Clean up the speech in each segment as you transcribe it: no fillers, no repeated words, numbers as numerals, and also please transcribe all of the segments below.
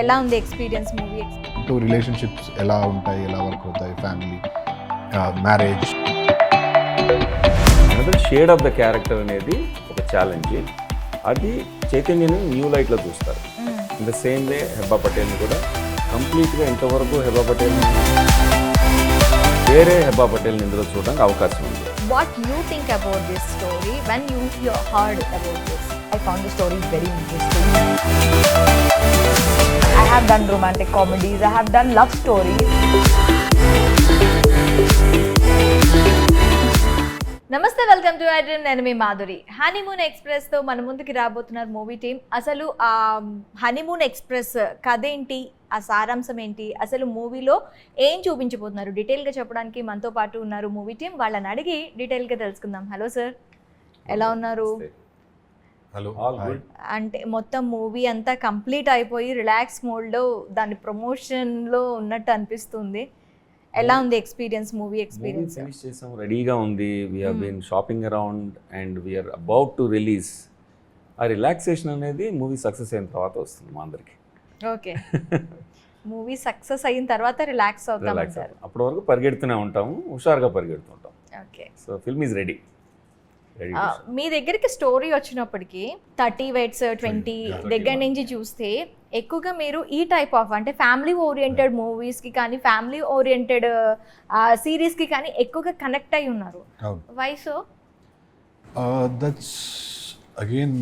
ఎలా ఉంది experience movie experience? Two relationships ఎలా ఉంటాయి, ఎలా వర్క్ అవుతాయి, family, marriage. Another shade of the character అనేది ఒక ఛాలెంజ్. అది చైతన్యని న్యూ లైట్లో చూస్తారు. In the same way Hebah పటేల్ని కూడా కంప్లీట్గా ఇంతవరకు హెబ్బా పటేల్ వేరే హెబ్బా పటేల్ని ఇందులో చూడడానికి అవకాశం ఉంది. What you think about this story when you heard about this? I found the story very interesting. I have done romantic comedies, I have done love stories. నమస్తే, వెల్కమ్ టు ఐడ్రీమ్. నేను మీ మాధురి. హనీమూన్ ఎక్స్ప్రెస్తో మన ముందుకి రాబోతున్నారు మూవీ టీమ్. అసలు ఆ honeymoon express కథ ఏంటి, ఆ సారాంశం ఏంటి, అసలు మూవీలో ఏం చూపించబోతున్నారు డీటెయిల్గా చెప్పడానికి మనతో పాటు ఉన్నారు మూవీ టీమ్. వాళ్ళని అడిగి డీటెయిల్గా తెలుసుకుందాం. హలో సార్, ఎలా ఉన్నారు? హలో. అంటే మొత్తం మూవీ అంతా కంప్లీట్ అయిపోయి రిలాక్స్ మోడ్లో దాని ప్రమోషన్లో ఉన్నట్టు అనిపిస్తుంది. ఎలా ఉంది ఎక్స్పీరియన్స్, మూవీ ఎక్స్పీరియన్స్? ఫినిష్ చేసాం, రెడీగా ఉంది. We have been shopping around and we're about to release. ఆ రిలాక్సేషన్ అనేది మూవీ సక్సెస్ అయిన తర్వాత వస్తుంది మా అందరికి. ఓకే, మూవీ సక్సెస్ అయిన తర్వాత రిలాక్స్ అవుతాం సార్. అప్పటి వరకు పరిగెడుతూనే ఉంటాము, హుషారుగా పరిగెడుతుంటాం. Okay, so film is ready. మీ దగ్గరికి స్టోరీ వచ్చినప్పటికీ 30 weights 20 దగ్గర నుంచి చూస్తే ఎక్కువగా మీరు ఈ టైప్ ఆఫ్ అంటే ఫ్యామిలీ ఓరియంటెడ్ మూవీస్కి కానీ ఫ్యామిలీ ఓరియంటెడ్ సిరీస్కి కానీ ఎక్కువగా కనెక్ట్ అయి ఉన్నారు. Why so? That's again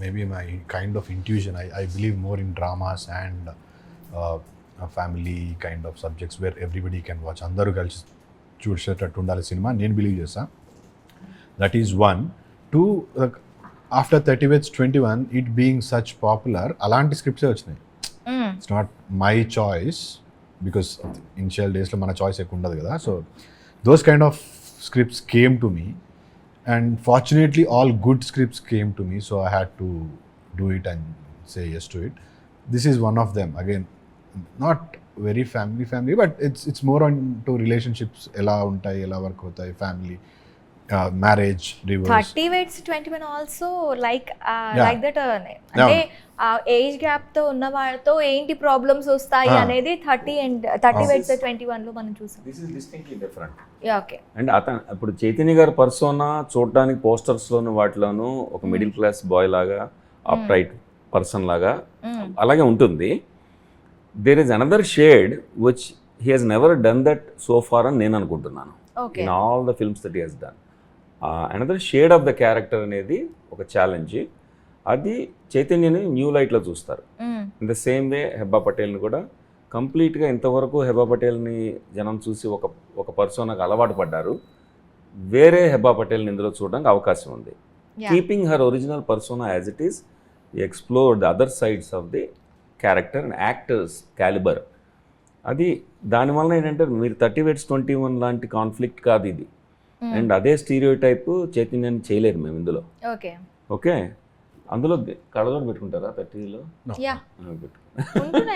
maybe my kind of intuition. I believe more in dramas and family kind of subjects where everybody can watch. Andaru kalisi చూసేటట్టు ఉండాలి cinema నేను believe చేస్తా. That is one. Two, after 30 weights 21 it being such popular, అలాంటి స్క్రిప్ట్సే వచ్చినాయి. It's not my choice because initial డేస్లో మన choice ఎక్కువ ఉండదు కదా. So those kind of scripts came to me and fortunately all good scripts came to me. So I had to do it and say yes to it. This is one of them. Again, not very family but it's more on to relationships, ఎలా ఉంటాయి, ఎలా work అవుతాయి, family, marriage, divorce. 30 weights 21 also like that. అంటే age gap తో ఉన్న వాళ్ళతో ఏంటి problems వస్తాయి అనేది 30 weights 21 లో మనం చూసాం. This is distinctly different. Okay, and అతను ఇప్పుడు చైతన్య గారి పర్సోనా చూడడానికి పోస్టర్స్లోను వాటిలోనూ ఒక మిడిల్ క్లాస్ బాయ్ లాగా, అప్ రైట్ పర్సన్ లాగా అలాగే ఉంటుంది. There is another shade which he has never done that so far అని నేను అనుకుంటున్నాను. In all the films that he has done. Another shade of the character అనేది ఒక challenge. అది చైతన్యని న్యూ లైట్లో చూస్తారు. In the same way Hebah పటేల్ని కూడా కంప్లీట్గా ఇంతవరకు హెబ్బా పటేల్ని జనం చూసి ఒక పర్సోనాకు అలవాటు పడ్డారు. వేరే హెబ్బా పటేల్ని ఇందులో చూడడానికి అవకాశం ఉంది. Keeping her original persona as it is, explore the other sides of the character and actors calibre. అది దానివల్ల ఏంటంటే మీరు 30 weights 21 లాంటి కాన్ఫ్లిక్ట్ కాదు ఇది. అండ్ అదే స్టీరియో టైప్ చైతన్యాన్ని చేయలేదు మేము ఇందులో. ఓకే, అందులో కళ్ళజోడు పెట్టుకుంటారా 30లో? అలవాటు పెట్టుకుంటాను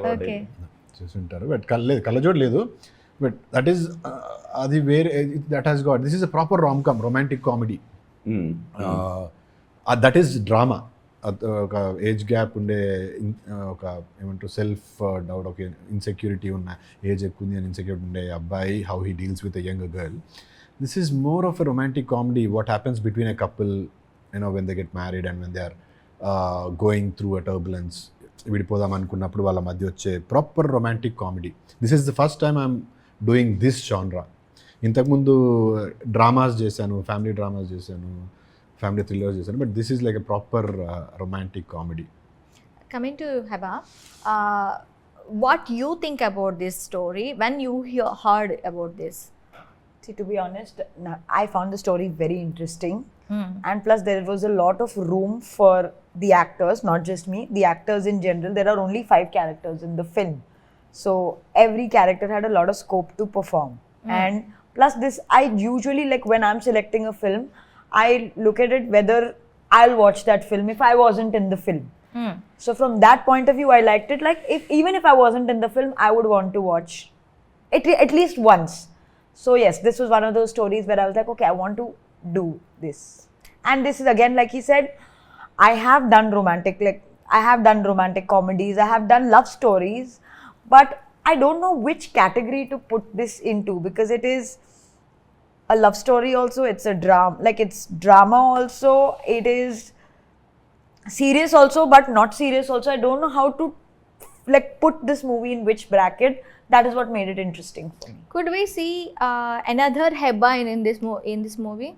అలవాటు చూసుంటారు బట్ కళ్ళజోడు లేదు. బట్ దట్ ఈస్ అది వేరే, that has got, this is a proper romantic comedy. That is drama. ఒక ఏజ్ గ్యాప్ ఉండే, ఒక ఏమంటారు సెల్ఫ్ డౌట్, ఒక ఇన్సెక్యూరిటీ ఉన్న, ఏజ్ ఎక్కువ ఉంది అని ఇన్సెక్యూరిటీ ఉండే అబ్బాయి, how he deals with a young girl. This is more of a romantic comedy. What happens between a couple, when they get married and when they are going through a turbulence. విడిపోదాం అనుకున్నప్పుడు వాళ్ళ మధ్య వచ్చే proper romantic comedy. This is the first time I'm doing this genre. ఇంతకుముందు dramas చేశాను, family dramas చేశాను, family thrillers చేశాను, but this is like a proper romantic comedy. Coming to Heba, what you think about this story when you heard about this? See, to be honest, I found the story very interesting. And plus there was a lot of room for the actors, not just me, the actors in general. There are only 5 characters in the film. So every character had a lot of scope to perform. And plus this, I usually, like when I'm selecting a film, I look at it whether I'll watch that film if I wasn't in the film. So from that point of view, I liked it. Like even if I wasn't in the film, I would want to watch it at least once. So yes, this was one of those stories where I was like, okay, I want to do this. And this is again, like he said, I have done romantic, like I have done romantic comedies, I have done love stories, but I don't know which category to put this into, because it is a love story also, it's a drama, like it's drama also, it is serious also, but not serious also. I don't know how to like put this movie in which bracket. That is what made it interesting for me. Could we see another Heba in this movie?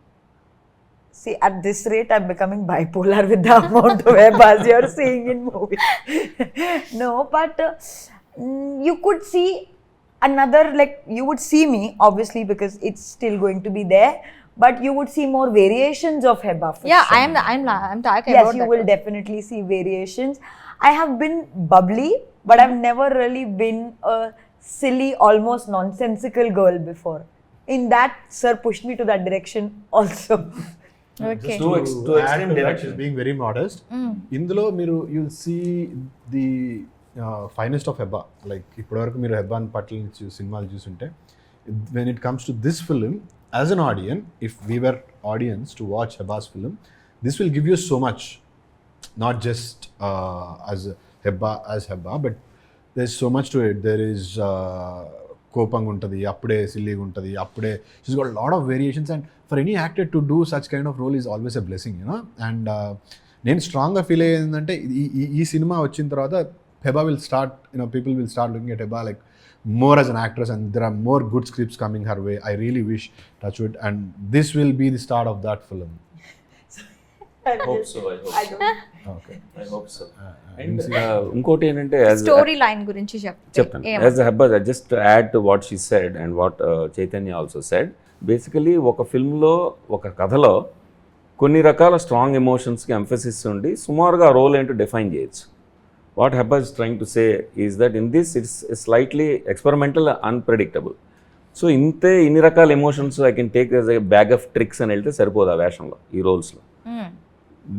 See, at this rate, I'm becoming bipolar with the amount of Hebas you're seeing in movies. No, but you could see another, like, you would see me, obviously, because it's still going to be there, but you would see more variations of Heba. For Yeah, sure. I'm talking Yes, about you that. will definitely see variations. I have been bubbly, but I've never really been a silly, almost nonsensical girl before. In that, sir pushed me to that direction also. Okay. To to add extreme to that, direction. she's being very modest. ఇందులో మీరు you'll see the finest of Hebah. Like ఇప్పటివరకు మీరు హెబ్బాన్ పట్ల నుంచి సినిమాలు చూసుంటే, when it comes to this film as an audience, if we were audience to watch Hebah's film, this will give you so much, not just as Hebah, but there is so much to it. There is కోపంగా ఉంటుంది, అప్పుడే సిల్లీగా ఉంటుంది, అప్పుడే she's got lot of variations. And for any actor to do such kind of role is always a blessing, you know. And నేను స్ట్రాంగ్గా feel అయ్యేందంటే ఈ సినిమా వచ్చిన తర్వాత Hebah will start, you know, people will start looking at Hebah like more as an actress, and there are more good scripts coming her way. I really wish, touch wood, and this will be the start of that film. I hope so. I don't. Okay. I hope so. And ఇంకోటి ఏంటంటే story line గురించి చెప్తాను. As a Hebah, just add to what she said and what Chaitanya also said. Basically ఒక ఫిల్మ్లో, ఒక కథలో కొన్ని రకాల స్ట్రాంగ్ ఎమోషన్స్కి ఎంఫసిస్ ఉండి సుమారుగా ఆ రోల్ ఏంటో డిఫైన్ చేయొచ్చు. What Heba is trying to say is that in this it's slightly experimental, unpredictable. So ఇన్ని రకాల emotions I can take as a bag of tricks అని వెళ్తే సరిపోదు ఆ వేషంలో, ఈ రోల్స్లో.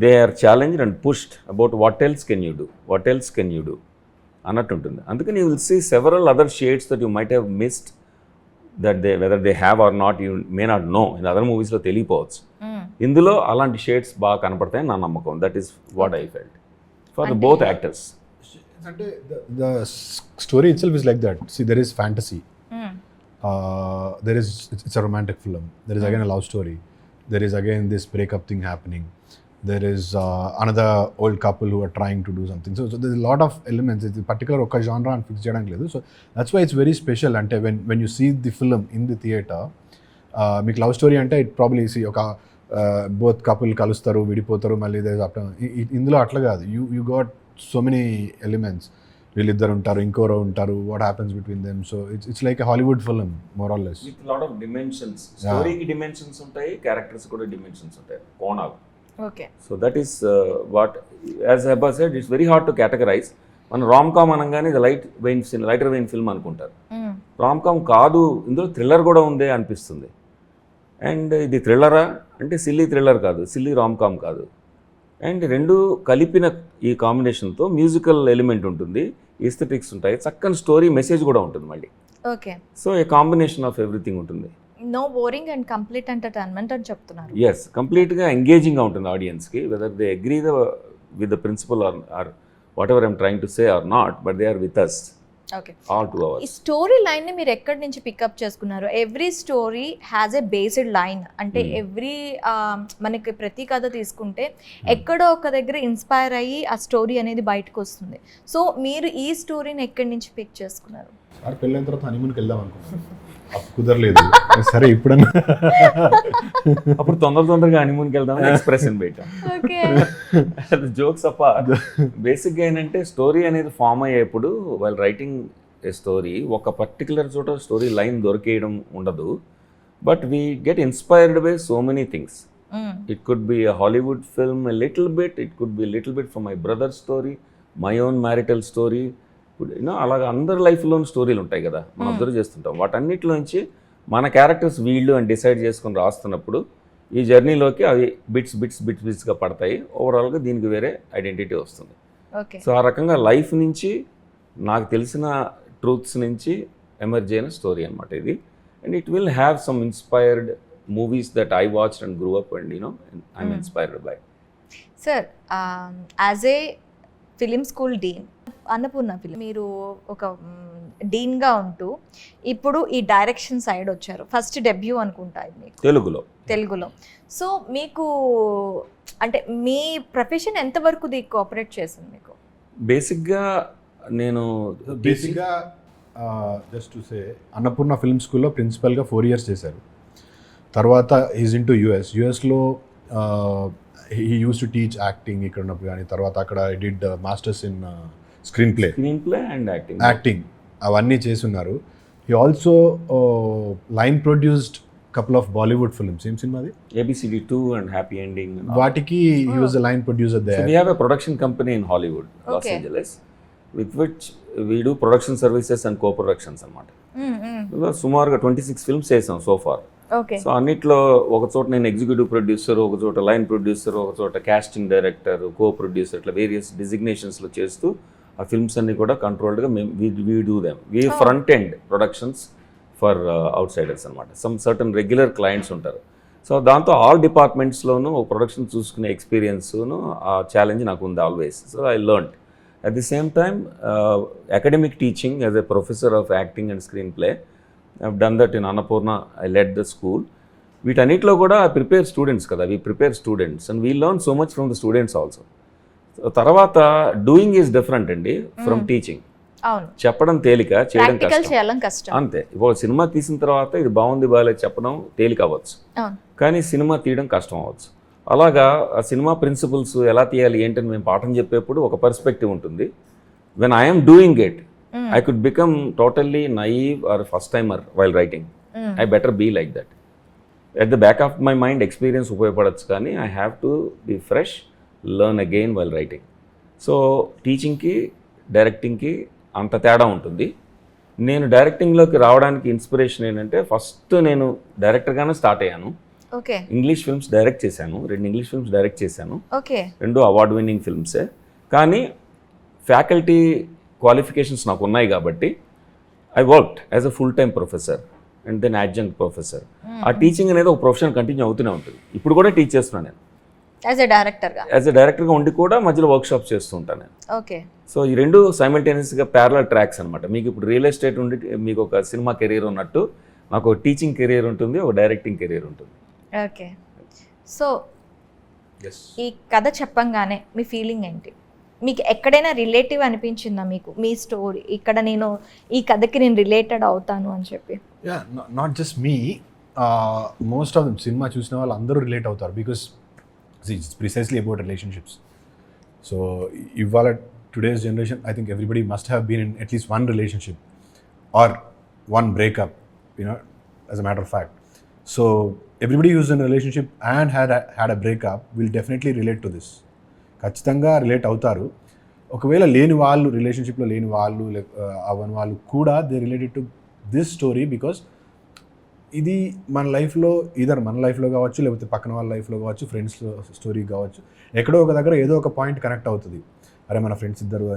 They are challenged and pushed about what else can you do అన్నట్టు ఉంటుంది. అందుకని you will see several other shades that you might have missed, that whether they have or not, you may not know, in other మూవీస్లో తెలియపోవచ్చు. ఇందులో అలాంటి shades బాగా కనపడతాయని నా నమ్మకం. That is what I felt for the both actors. అంటే the story itself is like that. See, there is fantasy, there is, it's a romantic film, there is again a love story, there is again this breakup thing happening, there is another old couple who are trying to do something. So there's a lot of elements. It's particular oka genre and fix cheyadaniki ledu. So that's why it's very special. Ante when you see the film in the theater, మీకు love story అంటే it probably see ఒక both couple కలుస్తారు, విడిపోతారు, మళ్ళీ ఇందులో అట్లా కాదు. You got so many elements. వీళ్ళిద్దరు ఉంటారు, ఇంకోరో ఉంటారు, what happens between them. So it's like a Hollywood film more or less. With lot of dimensions. స్టోరీకి డిమెన్షన్స్ ఉంటాయి, క్యారెక్టర్స్ కూడా డిమెన్షన్స్ ఉంటాయి, కోణాలు. Okay. So that is what, as Hebah said, it's very hard to categorise. మన rom com అనగానే ఇది lighter vein film అనుకుంటారు. Rom com కాదు, ఇందులో థ్రిల్లర్ కూడా ఉందే అనిపిస్తుంది. అండ్ ఇది థ్రిల్లరా అంటే సిల్లీ థ్రిల్లర్ కాదు, సిల్లీ రామ్ కామ్ కాదు. అండ్ రెండు కలిపిన ఈ కాంబినేషన్తో మ్యూజికల్ ఎలిమెంట్ ఉంటుంది, ఎస్థెటిక్స్ ఉంటాయి, చక్కని స్టోరీ మెసేజ్ కూడా ఉంటుంది మళ్ళీ. Okay. So a combination of everything ఉంటుంది. No boring and complete entertainment అని చెప్తున్నారు. ఎస్, కంప్లీట్గా ఎంగేజింగ్గా ఉంటుంది ఆడియన్స్కి, whether they agree with the principle or whatever I'm trying to say or not, but they are with us okay. All 2 hours. ఈ story line ని మీరు ఎక్కడి నుంచి పికప్ చేసుకున్నారు? Every story has a based line, అంటే every మనకి ప్రతి కథ తీసుకుంటే ఎక్కడో ఒక దగ్గర ఇన్స్పైర్ అయ్యి ఆ స్టోరీ అనేది బయటకు వస్తుంది. సో మీరు ఈ స్టోరీని ఎక్కడి నుంచి పిక్ చేసుకున్నారు? సార్ పెళ్ళైన తర్వాత హనీమూన్కి వెళ్దాం అనుకున్నాను, కుదరలేదు. సరే ఇప్పుడన్నా అప్పుడు తొందరగా హనీమూన్కి వెళ్దాం ఎక్స్ప్రెషన్ పెట్టాం. ఓకే. జోక్స్ అపార్ట్, బేసిక్గా ఏంటంటే స్టోరీ అనేది ఫామ్ అయ్యేప్పుడు వైల్ రైటింగ్ ఏ స్టోరీ ఒక పర్టికులర్ చోట స్టోరీ లైన్ దొరికేయడం ఉండదు. But we get inspired by so many things. It could be a Hollywood film a little bit, it could be little bit from my brother story, my own marital story. You know అలాగా అందరి లైఫ్లోని స్టోరీలు ఉంటాయి కదా, మనం observe చేస్తుంటాం. వాటన్నిటిలోంచి మన characters వీళ్ళు అని డిసైడ్ చేసుకొని రాస్తున్నప్పుడు ఈ జర్నీలోకి అవి బిట్స్గా పడతాయి. ఓవరాల్గా దీనికి వేరే ఐడెంటిటీ వస్తుంది. ఓకే. సో ఆ రకంగా లైఫ్ నుంచి నాకు తెలిసిన ట్రూత్స్ నుంచి ఎమర్జ్ అయిన స్టోరీ అనమాట ఇది. And it will have some inspired movies that I watched and grew up and I'm inspired by. Sir as a film school dean Annapurna film మీరు ఒక డీన్గా ఉంటూ ఇప్పుడు ఈ డైరెక్షన్ సైడ్ వచ్చారు. ఫస్ట్ డెబ్యూ అనుకుంటా ఇది మీకు తెలుగులో. సో మీకు అంటే మీ ప్రొఫెషన్ ఎంతవరకు ఇది కోఆపరేట్ చేసింది మీకు? బేసిక్గా just to say Annapurna film స్కూల్లో ప్రిన్సిపల్గా 4 years చేశారు. తర్వాత ఈజ్ ఇన్ టు యుఎస్లో he use to teach acting ఇక్కడ ఉన్నప్పుడు, కానీ తర్వాత అక్కడ I did masters in screenplay and acting అవన్నీ చేస్తున్నారు. He also line produced couple of Bollywood films. ఏం సినిమాది? ABCD 2 and Happy Ending. వాటికి he was the line producer there. So we have a production company in Hollywood, Los Angeles, with which we do production services and co-productions అన్నమాట. సుమారుగా 26 films చేసాం so far. So అన్నిట్లో ఒక చోట నేను executive producer, ఒక చోట లైన్ ప్రొడ్యూసర్, ఒక చోట కాస్టింగ్ డైరెక్టర్, కో ప్రొడ్యూసర్, ఇట్లా వేరియస్ డిజిగ్నేషన్స్లో చేస్తూ ఆ ఫిల్మ్స్ అన్ని కూడా కంట్రోల్డ్గా we do them. We front end productions for outsiders అనమాట. సమ్ సర్టన్ రెగ్యులర్ క్లయింట్స్ ఉంటారు. సో దాంతో ఆల్ డిపార్ట్మెంట్స్లోనూ ఒక ప్రొడక్షన్ చూసుకునే ఎక్స్పీరియన్స్ను ఆ ఛాలెంజ్ నాకు ఉంది always. So I learned at the same time academic teaching as a professor of acting and screenplay. I've done that in Annapurna. I led the school. వీటన్నిటిలో కూడా ప్రిపేర్ స్టూడెంట్స్ కదా, we prepare students and we learn so much from the students also. తర్వాత doing is different అండి from teaching. చెప్పడం తేలిక, చేయడం కష్టం. అంతే. ఇప్పుడు సినిమా తీసిన తర్వాత ఇది బాగుంది బాగాలేదు చెప్పడం తేలిక అవ్వచ్చు, కానీ సినిమా తీయడం కష్టం అవ్వచ్చు. అలాగా ఆ సినిమా ప్రిన్సిపల్స్ ఎలా తీయాలి ఏంటని మేము పాఠం చెప్పేప్పుడు ఒక పర్స్పెక్టివ్ ఉంటుంది. When I'm doing it, I could become totally naive or first timer while writing. I better be like that. At the back of my mind, experience ఉపయోగపడచ్చు, కానీ I have to be fresh, learn again while writing. So టీచింగ్కి డైరెక్టింగ్కి అంత తేడా ఉంటుంది. నేను డైరెక్టింగ్లోకి రావడానికి inspiration ఏంటంటే, first నేను డైరెక్టర్గానే start అయ్యాను. English films direct చేశాను, 2 ఇంగ్లీష్ ఫిల్మ్స్ డైరెక్ట్ చేశాను, 2 అవార్డ్ విన్నింగ్ ఫిల్మ్సే. కానీ ఫ్యాకల్టీ క్వాలిఫికేషన్స్ నాకు ఉన్నాయి కాబట్టి I worked as a full time professor and then adjunct professor. ఆ టీచింగ్ అనేది ఒక ప్రొఫెషన్ కంటిన్యూ అవుతూనే ఉంటుంది. ఇప్పుడు కూడా టీచ్ చేస్తున్నాను నేను యాజ్ ఎ డైరెక్టర్గా ఉండి కూడా మధ్యలో వర్క్షాప్స్ చేస్తూ ఉంటాను నేను. సో ఈ రెండు సైమల్టేనియస్గా ప్యారలల్ ట్రాక్స్ అనమాట. మీకు ఇప్పుడు రియల్ ఎస్టేట్ ఉండి మీకు ఒక సినిమా కెరీర్ ఉన్నట్టు నాకు ఒక టీచింగ్ కెరీర్ ఉంటుంది, ఒక డైరెక్టింగ్ కెరీర్ ఉంటుంది. ఓకే. సో ఈ కథ చెప్పంగానే మీ ఫీలింగ్ ఏంటి? మీకు ఎక్కడైనా రిలేటివ్ అనిపించిందా మీకు మీ స్టోరీ, ఇక్కడ నేను ఈ కథకి నేను రిలేటెడ్ అవుతాను అని చెప్పి? Not just me, most of cinema చూసిన వాళ్ళు అందరూ రిలేట్ అవుతారు. Because it's precisely about relationships. So ఇవాళ today's generation I think everybody must have been in at least one relationship or one breakup, you know, as a matter of fact. So everybody use in relationship and had a breakup will definitely relate to this. ఖచ్చితంగా relate అవుతారు. ఒకవేళ లేని వాళ్ళు, రిలేషన్షిప్లో లేని వాళ్ళు, అవని వాళ్ళు కూడా they related to this story. Because ఇది మన లైఫ్లో, ఈధర్ మన లైఫ్లో కావచ్చు, లేకపోతే పక్కన వాళ్ళ లైఫ్లో కావచ్చు, ఫ్రెండ్స్ స్టోరీ కావచ్చు, ఎక్కడో ఒక దగ్గర ఏదో ఒక పాయింట్ కనెక్ట్ అవుతుంది. అరే మన ఫ్రెండ్స్ ఇద్దరు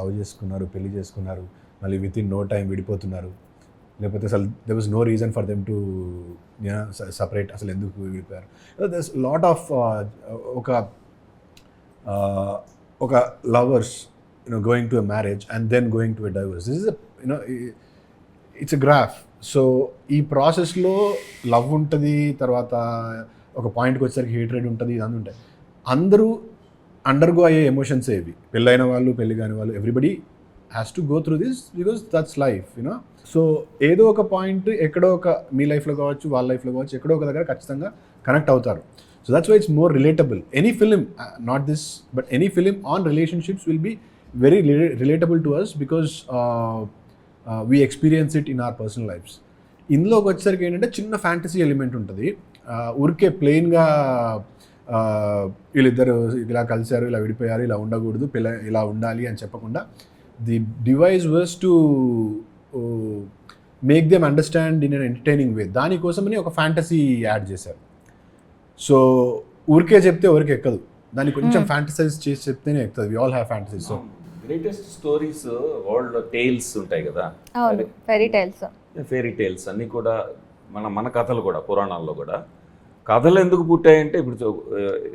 లవ్ చేసుకున్నారు, పెళ్లి చేసుకున్నారు, మళ్ళీ విత్ ఇన్ నో టైం విడిపోతున్నారు, లేకపోతే అసలు there was no reason for them to separate, అసలు ఎందుకు విడిపోయారు. దెర్స్ లాట్ ఆఫ్ ఒక lovers going to a marriage and then going to a divorce. This is it's a graph. So ఈ ప్రాసెస్లో love ఉంటుంది, తర్వాత ఒక పాయింట్కి వచ్చేసరికి హేట్రెడ్ ఉంటుంది, ఇదంతా ఉంటాయి. అందరూ అండర్గో అయ్యే ఎమోషన్స్ ఇవి. పెళ్ళైన వాళ్ళు, పెళ్ళి కాని వాళ్ళు, everybody has to go through this because that's life, you know. So ఏదో ఒక పాయింట్ ఎక్కడో ఒక మీ లైఫ్లో కావచ్చు, వాళ్ళ లైఫ్లో కావచ్చు, ఎక్కడో ఒక దగ్గర ఖచ్చితంగా కనెక్ట్ అవుతారు. So that's why it's more relatable. Any film, not this, but any film on relationships will be very relatable to us because we experience it in our personal lives. ఇందులోకి వచ్చేసరికి ఏంటంటే చిన్న ఫ్యాంటసీ ఎలిమెంట్ ఉంటుంది. ఊరికే ప్లెయిన్గా వీళ్ళిద్దరు ఇలా కలిశారు, ఇలా విడిపోయారు, ఇలా ఉండకూడదు, ఇలా ఉండాలి అని చెప్పకుండా the device was to make them understand in an entertaining way. దానికోసమని ఒక ఫ్యాంటసీ యాడ్ చేశారు. సో ఊరికే చెప్తే ఎవరికి ఎక్కదు, దాన్ని కొంచెం ఫ్యాంటసైజ్ చేసి చెప్తేనే ఎక్కుతుంది. We all have fantasies. So greatest stories world tales ఉంటాయి కదా, ఫెయిరీ టేల్స్ అన్నీ కూడా మన కథలు కూడా పురాణాల్లో కూడా కథలు ఎందుకు పుట్టాయంటే ఇప్పుడు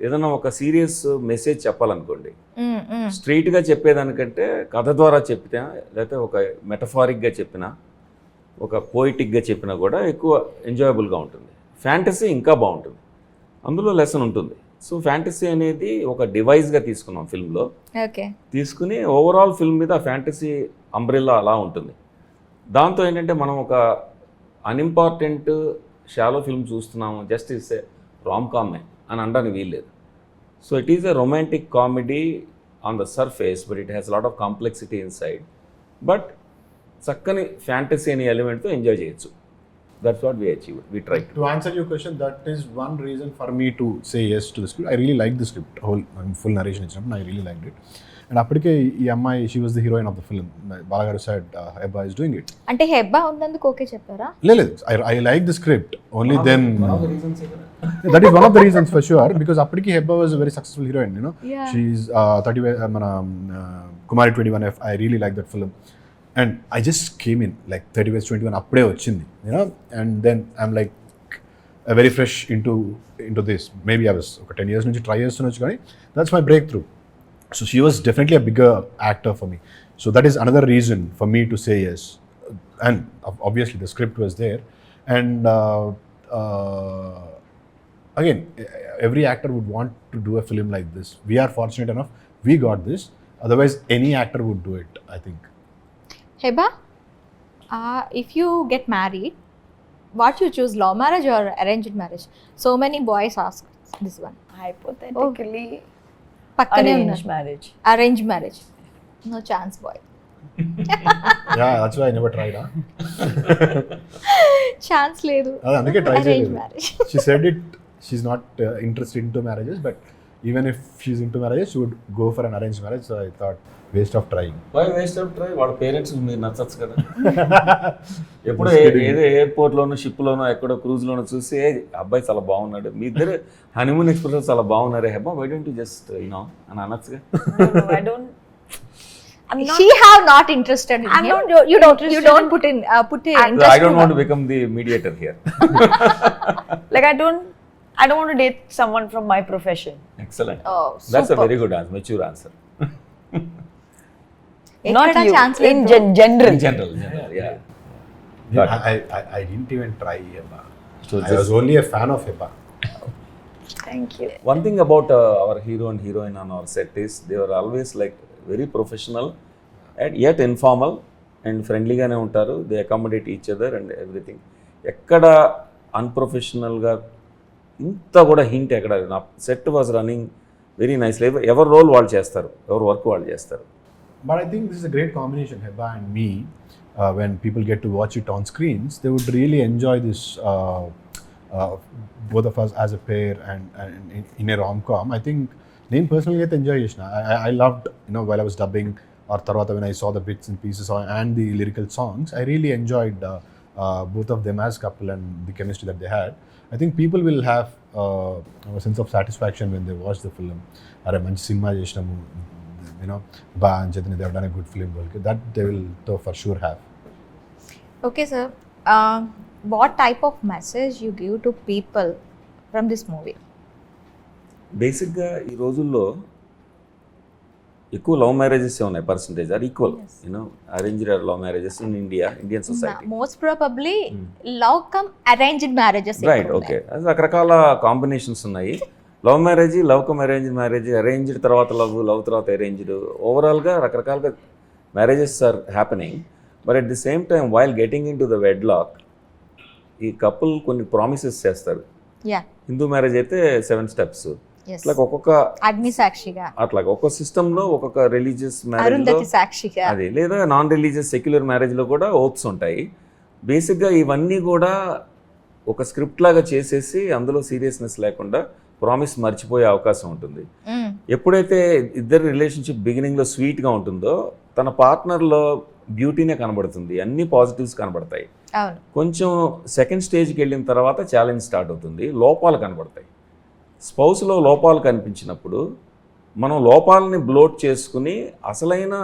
ఏదైనా ఒక సీరియస్ మెసేజ్ చెప్పాలనుకోండి, స్ట్రైట్గా చెప్పేదానికంటే కథ ద్వారా చెప్పినా లేకపోతే ఒక మెటఫారిక్గా చెప్పినా ఒక పోయిటిక్గా చెప్పినా కూడా ఎక్కువ ఎంజాయబుల్గా ఉంటుంది. ఫ్యాంటసీ ఇంకా బాగుంటుంది, అందులో లెసన్ ఉంటుంది. సో ఫ్యాంటసీ అనేది ఒక డివైస్గా తీసుకున్నాం ఫిల్మ్లో, ఓకే, తీసుకుని ఓవరాల్ ఫిల్మ్ మీద ఫ్యాంటసీ అంబ్రెల్లా అలా ఉంటుంది. దాంతో ఏంటంటే మనం ఒక అన్ఇంపార్టెంట్ షాలో ఫిల్మ్ చూస్తున్నాము, జస్ట్ ఇట్స్ ఏ రామ్ కామే అని అనడానికి వీల్లేదు. So it is a romantic comedy on the surface, but it has lot of complexity inside. But చక్కని ఫ్యాంటసీ అనే ఎలిమెంట్తో ఎంజాయ్ చేయొచ్చు. That's what we achieve, we try. To answer your question, that is one reason for me to say yes to the script. I really liked the script, full narration ఇచ్చినప్పుడు I really liked it. And అప్పటికే ఈ అమ్మాయి, she was the heroine of the film. బాలగారు said Heba is doing it. అంటే హెబ్బా ఉన్నందుకు okay చెప్పారా? లేదు, I like the script. Only then that is one of the reasons for sure, because అప్పటికి Heba was a very successful heroine, you know. Yeah. She's 30 మన Kumari 21F. I really like that film. And I just came in like 30 West 21 అప్పుడే వచ్చింది, you know, and then I'm like very fresh into this. Maybe I was ఒక 10 years నుంచి try చేస్తున్నచ్చు కానీ that's my breakthrough. So she was definitely a bigger actor for me. So that is another reason for me to say yes. And obviously the script was there. And again, every actor would want to do a film like this. We are fortunate enough, we got this. Otherwise, any actor would do it, I think. Heba, if you get married, what you choose, law marriage or arranged marriage? So many boys ask this one. Hypothetically, పక్కనే arranged marriage. Arranged marriage. No chance, boy. Yeah, that's why I never tried. Huh? Chance లేదు. అందుకే try Arranged చేయలేదు. marriage. She said it, she's not interested into marriages, but even if she's into marriages, she would go for an arranged marriage. So I thought, waste of trying. Why waste of try, వాళ్ళ parents మీరు నచ్చచ్చు కదా. ఎప్పుడు ఏదో ఎయిర్పోర్ట్లోనో షిప్లోనో ఎక్కడో క్రూజ్లోనో చూసి అబ్బాయి చాలా బాగున్నాడు, మీ ఇద్దరు హనీమూన్ ఎక్స్ప్రెస్ చాలా బాగున్నారు, Hebah why don't you just you know అని అనొచ్చుగా. No, I don't. I'm not. She have not interested in I'm him. not You don't interested put in I interest. don't want to become the mediator here. Like I don't want to date someone from my profession. Excellent. Oh, That's a super. very good answer, mature answer. Not ఎక్కడా you. Chance In లేదు. general. In general, yeah. But- I didn't even try Heba. So I was only a fan of Heba. Thank you. One thing about our hero and heroine on our set is they were always like very professional and yet informal and friendly గానే ఉంటారు. They accommodate each other and everything. ఎక్కడ అన్ప్రొఫెషనల్గా ఇంత కూడా hint ఎక్కడ, నా set was running very nicely. ఎవరి role వాళ్ళు చేస్తారు, ఎవరి వర్క్ వాళ్ళు చేస్తారు. But I think this is a great combination, Heba and me. When people get to watch it on screens, they would really enjoy this, both of us as a pair and in a rom-com. I think నేను personally అయితే enjoy చేసిన. I loved, you know, while I was dubbing or తర్వాత when I saw the bits and pieces and the lyrical songs, I really enjoyed both of them as couple and the chemistry that they had. I think people will have a sense of satisfaction when they watch the film. అరే మంచి cinema చేసినాము, you know, Ba and Chaitanya, they have done a good film. That they will for sure have. Okay, sir. What type of message you give to people from this movie? బేసిక్గా ఈ రోజుల్లో ఎక్కువ love marriages ఉన్నాయి, percentage are equal, you know arranged love marriages in Indian society. Most probably love come arranged marriages. Right, okay. రకరకాల combinations ఉన్నాయి. Love marriage, love come arranged marriage, arranged తర్వాత love, love తర్వాత arranged, ఓవరాల్గా రకరకాలుగా marriages are happening. But at the same time while getting into the wedlock ఈ couple కొన్ని promises చేస్తారు. Yeah. Hindu marriage అయితే 7 steps, Yes. అట్లా ఒక్కొక్క అగ్ని సాక్షిగా, అట్లా ఒక్కొక్క సిస్టంలో ఒక్కొక్క రిలీజియస్ మ్యారేజ్లో అరుంధతి సాక్షిగా, అది లేదా నాన్ రిలీజియస్ సెక్యులర్ మ్యారేజ్లో కూడా ఓత్స్ ఉంటాయి. బేసిక్గా ఇవన్నీ కూడా ఒక స్క్రిప్ట్ లాగా చేసేసి అందులో సీరియస్నెస్ లేకుండా ప్రామిస్ మర్చిపోయే అవకాశం ఉంటుంది. ఎప్పుడైతే ఇద్దరు రిలేషన్షిప్ బిగినింగ్లో స్వీట్గా ఉంటుందో తన పార్ట్నర్లో బ్యూటీనే కనబడుతుంది, అన్ని పాజిటివ్స్ కనబడతాయి. అవును. కొంచెం సెకండ్ స్టేజ్కి వెళ్ళిన తర్వాత ఛాలెంజ్ స్టార్ట్ అవుతుంది, లోపాలు కనబడతాయి. స్పౌస్లో లోపాలు కనిపించినప్పుడు మనం లోపాలని బ్లోట్ చేసుకుని అసలైన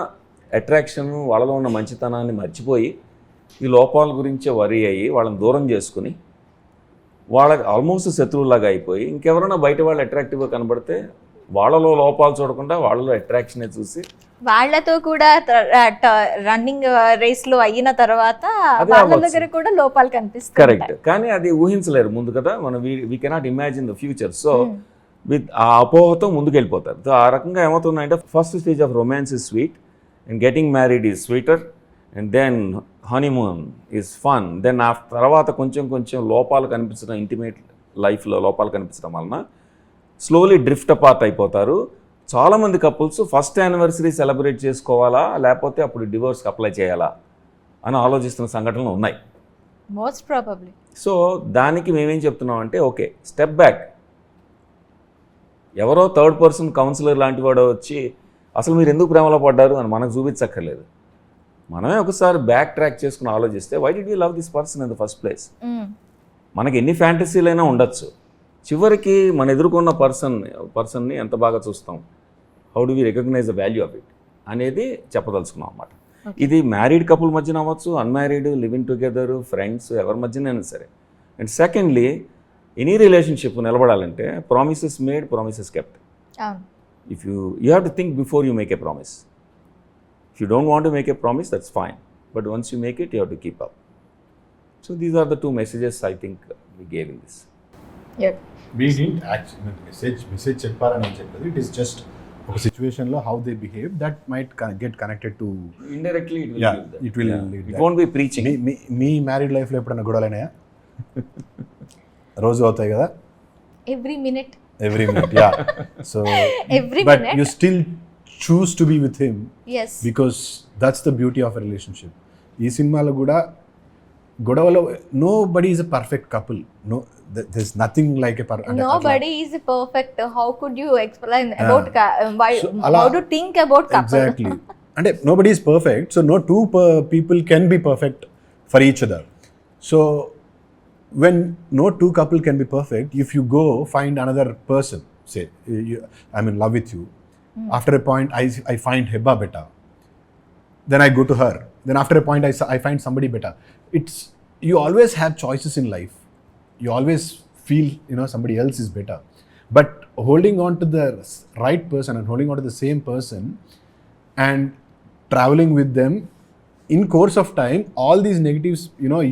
అట్రాక్షన్, వాళ్ళలో ఉన్న మంచితనాన్ని మర్చిపోయి ఈ లోపాల గురించే వరీ అయ్యి వాళ్ళని దూరం చేసుకుని వాళ్ళకి ఆల్మోస్ట్ శత్రువులాగా అయిపోయి ఇంకెవరైనా బయట వాళ్ళు అట్రాక్టివ్గా కనబడితే వాళ్ళలో లోపాలు చూడకుండా వాళ్ళలో అట్రాక్షనే చూసి వాళ్ళతో కూడా రన్నింగ్ రేస్ లో అయిన తర్వాత అదే వాళ్ళ అవ్వచ్చు. దగ్గర కూడా లోపాలు కనిపిస్తాయి. కరెక్ట్, కానీ అది ఊహించలేరు ముందు కదా, మనం we cannot imagine the future. So with ఆ అపోహతో ముందుకెళ్ళిపోతారు. సో ఆ రకంగా ఏమవుతుందంటే first stage of romance is sweet and getting married is sweeter and then honeymoon is fun. Then ఆ తర్వాత కొంచెం కొంచెం లోపాలు కనిపించడం, ఇంటిమేట్ లైఫ్లో లోపాలు కనిపించడం వలన స్లోలీ డ్రిఫ్ట్ అపార్ట్ అయిపోతారు. చాలామంది కపుల్స్ ఫస్ట్ యానివర్సరీ సెలబ్రేట్ చేసుకోవాలా లేకపోతే అప్పుడు డివోర్స్కి అప్లై చేయాలా అని ఆలోచిస్తున్న సంఘటనలు ఉన్నాయి. Most probably. సో దానికి మేమేం చెప్తున్నాం అంటే ఓకే, స్టెప్ బ్యాక్. ఎవరో థర్డ్ పర్సన్ కౌన్సిలర్ లాంటి వాడు వచ్చి అసలు మీరు ఎందుకు ప్రేమలో పడ్డారు అని మనకు చూపించక్కర్లేదు. మనమే ఒకసారి బ్యాక్ ట్రాక్ చేసుకుని ఆలోచిస్తే why did you love this person in the first place. మనకి ఎన్ని ఫ్యాంటసీలైనా ఉండొచ్చు, చివరికి మన ఎదుర్కొన్న పర్సన్ని ఎంత బాగా చూస్తాం, how do we recognise the value of it అనేది చెప్పదలుచుకున్నాం అన్నమాట. ఇది మ్యారీడ్ కపుల్ మధ్యన అవ్వచ్చు, అన్మ్యారీడ్, లివింగ్ టుగెదర్, ఫ్రెండ్స్, ఎవరి మధ్యనైనా సరే. అండ్ సెకండ్లీ, ఎనీ రిలేషన్షిప్ నిలబడాలంటే promises made, promises kept. If you have to think before you make a promise. If you don't want to make a promise, that's fine, but once you make it, you have to keep up. So these are the two messages I think we gave in this. We didn't actually message చెప్పారని నేను చెప్పలేదు. It is just ఒక situation లో how they behave that might get connected to Indirectly it will yeah, lead that. it will Yeah. lead It that. won't be preaching. మీ married లైఫ్లో ఎప్పుడైనా గొడవలైనాయా? రోజు అవుతాయి కదా, every minute. Every minute. Yeah, so Every but minute. You still choose to be with him yes. Because that's the beauty of a relationship. ఈ సినిమాలో కూడా గొడవలో nobody is a perfect couple. No, there's nothing like a Nobody is perfect. How could you explain about why? So, ala- how to think about couple? Exactly. And nobody is perfect, so no two people can be perfect for each other. So when no two couple can be perfect, if you go find another person, say I'm in love with you, after a point I find Heba better, then I go to her, then after a point I find somebody better. It's, you always have choices in life. You always feel, somebody else is better. But holding on to the right person and holding on to the same person and traveling with them, in course of time, all these negatives,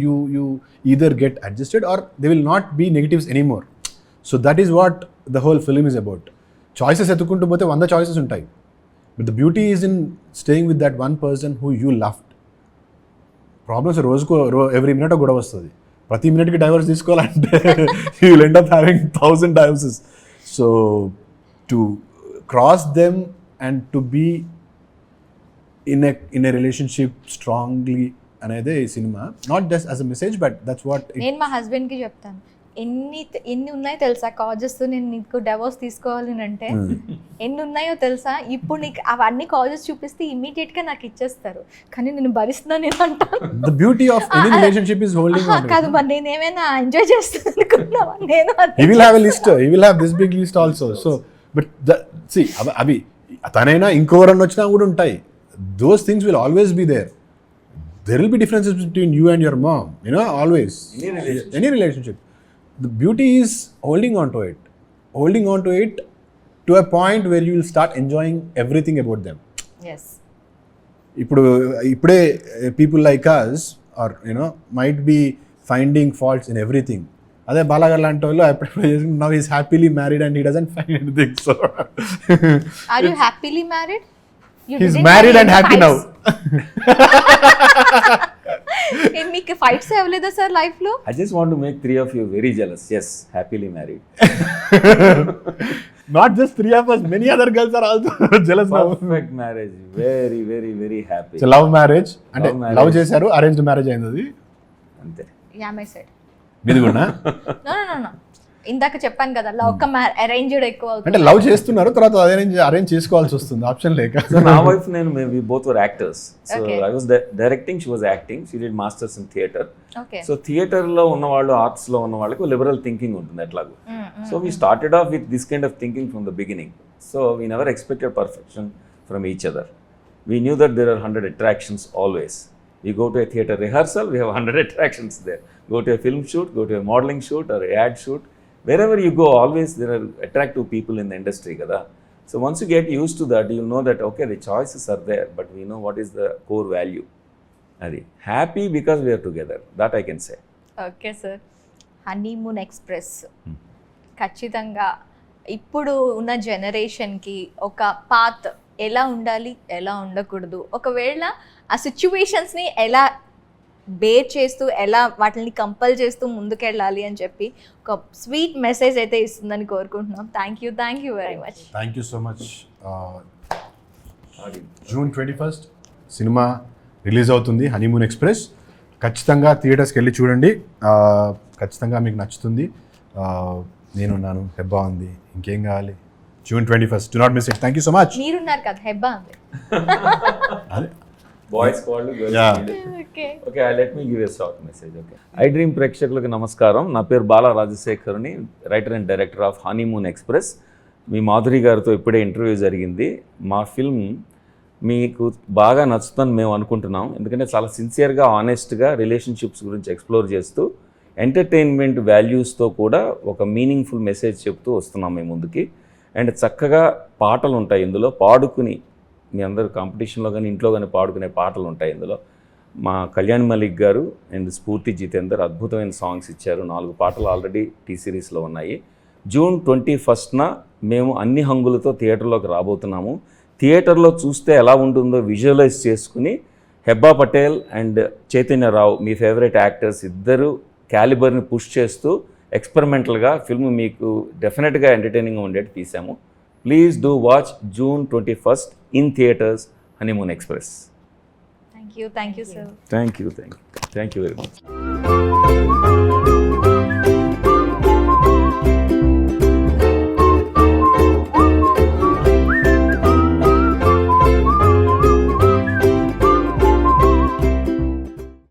you either get adjusted or they will not be negatives anymore. So that is what the whole film is about. Choices etukuntu bothe 100 choices untai. But the beauty is in staying with that one person who you loved. Problems every minute గొడవ వస్తుంది. ప్రతి మినిట్కి divorce తీసుకోవాలంటే you will end up having 1000 divorces. So to cross them and to be in a relationship strongly అనేదే ఈ సినిమా. Not just as a message, but that's what. నేను మా హస్బెండ్ కి చెప్తాను, ఎన్ని ఉన్నాయో తెలుసా కాజెస్, నేను నీకు డైవోర్స్ తీసుకోవాలి అంటే ఎన్ని ఉన్నాయో తెలుసా, ఇప్పుడు నీకు అవన్నీ కాజెస్ చూపిస్తే ఇమీడియట్ గా నాకు ఇచ్చేస్తారు, కానీ నేను భరిస్తున్నాను నేను అంటాను. The beauty of any relationship is holding on. కాదు, మరి నేను ఏమైనా ఎంజాయ్ చేస్తాను అనుకున్నావా? నేను he will have a list, he will have this big list also. So but see, అవి తనైనా ఇంకోరన్న వచ్చినా కూడా ఉంటాయి. Those things will always be there. There will be differences between you and your mom, always. Any relationship. The beauty is holding on to it to a point where you will start enjoying everything about them. Yes. ఇప్పుడే people like us or might be finding faults in everything. అదే బాలాగారు లాంటి వాళ్ళు now he's happily married and he doesn't find anything. So Are you happily married? You he's didn't married have and any happy now. మీకు fights అవ్వలేదా sir life లో? I just want to make 3 of you very jealous. Yes, happily married. Not just 3 of us, many other girls are also jealous now. Perfect marriage. Very, very, very happy. So love marriage అంటే Love marriage. Love చేశారు, arranged marriage అయింది అది. అంతే. Yeah my side. మీది కూడా no ఇందాక చెప్పాను కదా, లవ్ అరేంజ్డ్ ఎక్కువ అవుతుంది. అంటే లవ్ చేస్తున్నారు, తర్వాత అరేంజ్ చేసుకోవాల్సి వస్తుంది, ఆప్షన్ లేక. So నా wife నేను we both were actors. So Okay. I was directing, she was acting. She did masters in theatre. Okay. So థియేటర్లో ఉన్నవాళ్ళు, ఆర్ట్స్లో ఉన్న వాళ్ళకి లిబరల్ థింకింగ్ ఉంటుంది ఎట్లాగో. So we started off with this kind of thinking from the beginning. So we never expected perfection from each other. We knew that there are 100 attractions always. You go to a theater rehearsal, we have 100 attractions there. Go to a film shoot, go to a modeling shoot or a ad shoot. Wherever you go, always there are attractive people in the industry, kada. So once you get used to that, you'll know that, okay, the choices are there, but we know what is the core value. Adi. Happy because we are together. That I can say. Okay sir, honeymoon express ఖచ్చితంగా ఇప్పుడు ఉన్న జనరేషన్కి ఒక path ఎలా ఉండాలి, ఎలా ఉండకూడదు, ఒకవేళ ఆ సిచ్యువేషన్స్ని ఎలా బేర్ చేస్తూ, ఎలా వాటిని కంపల్ చేస్తూ ముందుకెళ్ళాలి అని చెప్పి ఒక స్వీట్ మెసేజ్ అయితే ఇస్తుందని కోరుకుంటున్నాం. Thank you very much. Thank you so much. June 21st cinema release అవుతుంది, హనీమూన్ ఎక్స్ప్రెస్. ఖచ్చితంగా థియేటర్స్కి వెళ్ళి చూడండి, ఖచ్చితంగా మీకు నచ్చుతుంది. నేనున్నాను, హెబ్బా ఉంది, ఇంకేం కావాలి? June 21st. Do not miss it. Thank you so much. మీరున్నారు కదా, హెబ్బా ఉంది. అదే బాయ్స్ వాళ్ళు, గర్ల్స్ Yeah. వాళ్ళు. Okay. Okay, let me give a short message. Okay, I dream ప్రేక్షకులకు నమస్కారం. నా పేరు బాలా రాజశేఖర్ని, writer and director of Honeymoon Express. మీ మాధురి గారితో ఇప్పుడే ఇంటర్వ్యూ జరిగింది. మా ఫిల్మ్ మీకు బాగా నచ్చుతుందని మేము అనుకుంటున్నాం. ఎందుకంటే చాలా సిన్సియర్గా, ఆనెస్ట్గా రిలేషన్షిప్స్ గురించి ఎక్స్ప్లోర్ చేస్తూ ఎంటర్టైన్మెంట్ వాల్యూస్తో కూడా ఒక మీనింగ్ఫుల్ మెసేజ్ చెప్తూ వస్తున్నాం మేము ముందుకి. అండ్ చక్కగా పాటలు ఉంటాయి ఇందులో, పాడుకుని మీ అందరూ కాంపిటీషన్లో కానీ ఇంట్లో కానీ పాడుకునే పాటలు ఉంటాయి ఇందులో. మా కళ్యాణ్ మలిక్ గారు అండ్ స్ఫూర్తి జితేందర్ అద్భుతమైన సాంగ్స్ ఇచ్చారు. 4 పాటలు ఆల్రెడీ టీ సిరీస్లో ఉన్నాయి. June 21st మేము అన్ని హంగులతో థియేటర్లోకి రాబోతున్నాము. థియేటర్లో చూస్తే ఎలా ఉంటుందో విజువలైజ్ చేసుకుని హెబ్బా పటేల్ అండ్ చైతన్యరావు, మీ ఫేవరెట్ యాక్టర్స్ ఇద్దరు క్యాలిబర్ని పుష్ చేస్తూ ఎక్స్పెరిమెంటల్గా ఫిల్మ్ మీకు డెఫినెట్గా ఎంటర్టైనింగ్గా ఉండేట్టు తీసాము. Please do watch June 21st in theatres, Honeymoon Express. Thank you sir. Thank you very much.